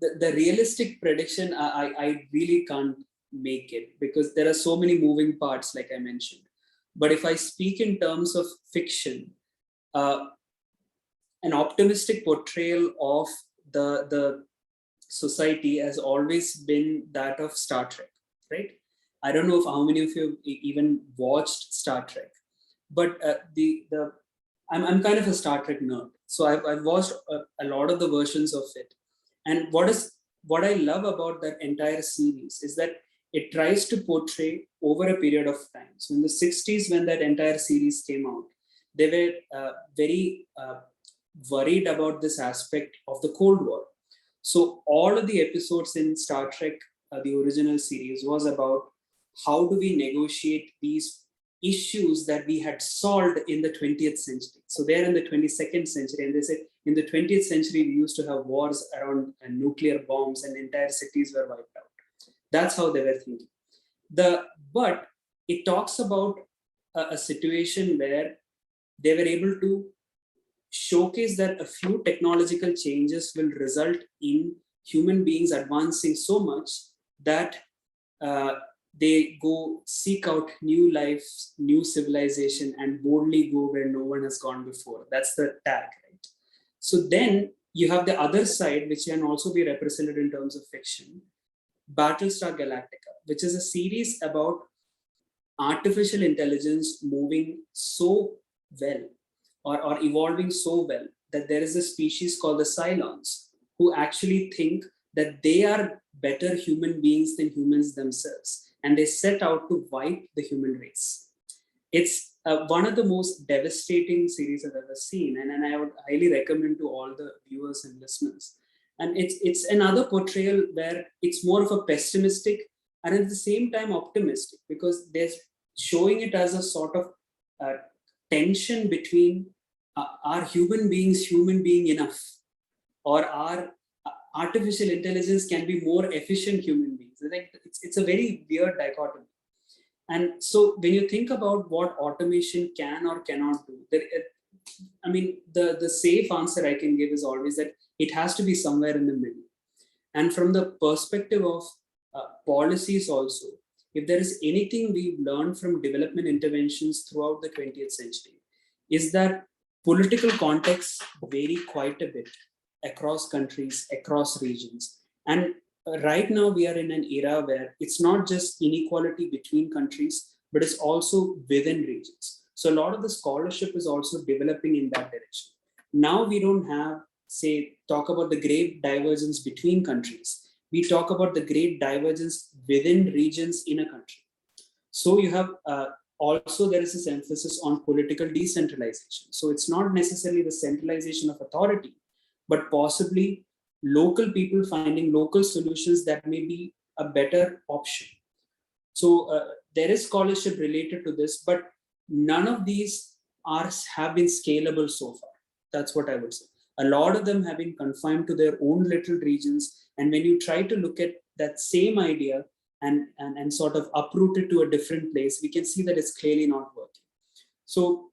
The realistic prediction, I really can't make it, because there are so many moving parts, like I mentioned. But if I speak in terms of fiction, an optimistic portrayal of the society has always been that of Star Trek, right? I don't know if how many of you have even watched Star Trek, but I'm kind of a Star Trek nerd, so I've watched a lot of the versions of it. And what I love about that entire series is that it tries to portray over a period of time. So in the 60s, when that entire series came out, they were very worried about this aspect of the Cold War. So all of the episodes in Star Trek, the original series, was about how do we negotiate these issues that we had solved in the 20th century. So they're in the 22nd century, and they said in the 20th century, we used to have wars around nuclear bombs and entire cities were wiped out. That's how they were thinking. But it talks about a situation where they were able to showcase that a few technological changes will result in human beings advancing so much that they go seek out new lives, new civilization, and boldly go where no one has gone before. That's the tag, right? So then you have the other side, which can also be represented in terms of fiction, Battlestar Galactica, which is a series about artificial intelligence moving so well, or evolving so well, that there is a species called the Cylons, who actually think that they are better human beings than humans themselves, and they set out to wipe the human race. It's one of the most devastating series I've ever seen, and I would highly recommend to all the viewers and listeners. And it's another portrayal where it's more of a pessimistic and at the same time optimistic, because they're showing it as a sort of tension between are human beings human being enough, or are artificial intelligence can be more efficient human beings. Like it's a very weird dichotomy. And so when you think about what automation can or cannot do, the safe answer I can give is always that it has to be somewhere in the middle. And from the perspective of policies also, if there is anything we've learned from development interventions throughout the 20th century, is that political contexts vary quite a bit across countries, across regions. And right now we are in an era where it's not just inequality between countries, but it's also within regions. So a lot of the scholarship is also developing in that direction. Now we don't have, say, talk about the great divergence between countries. We talk about the great divergence within regions in a country. So you have also there is this emphasis on political decentralization. So it's not necessarily the centralization of authority, but possibly local people finding local solutions that may be a better option. So there is scholarship related to this, but none of these have been scalable so far. That's what I would say. A lot of them have been confined to their own little regions. And when you try to look at that same idea and sort of uproot it to a different place, we can see that it's clearly not working. So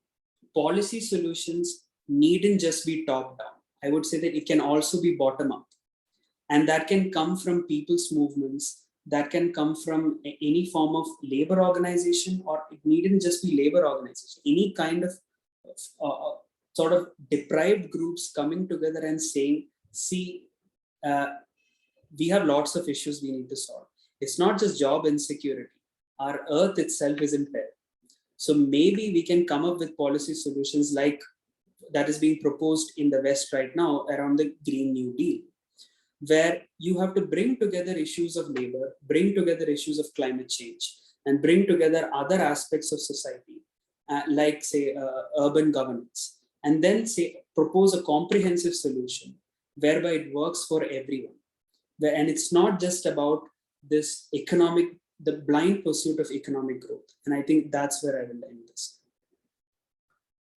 policy solutions needn't just be top down. I would say that it can also be bottom up. And that can come from people's movements, that can come from any form of labor organization, or it needn't just be labor organization, any kind of sort of deprived groups coming together and saying, see, we have lots of issues we need to solve. It's not just job insecurity. Our earth itself is in peril. So maybe we can come up with policy solutions like that is being proposed in the West right now around the Green New Deal, where you have to bring together issues of labor, bring together issues of climate change, and bring together other aspects of society, like say urban governance, and then say propose a comprehensive solution whereby it works for everyone. And it's not just about this the blind pursuit of economic growth. And I think that's where I will end this.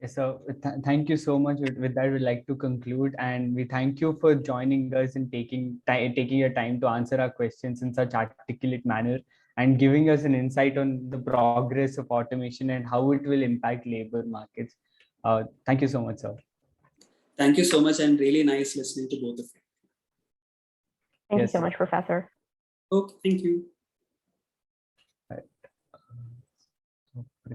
Yes, so thank you so much. With that, we'd like to conclude, and we thank you for joining us and taking your time to answer our questions in such articulate manner and giving us an insight on the progress of automation and how it will impact labor markets. Thank you so much, sir. Thank you so much, and really nice listening to both of you. Thank you Yes, so sir. much, Professor. Okay, thank you.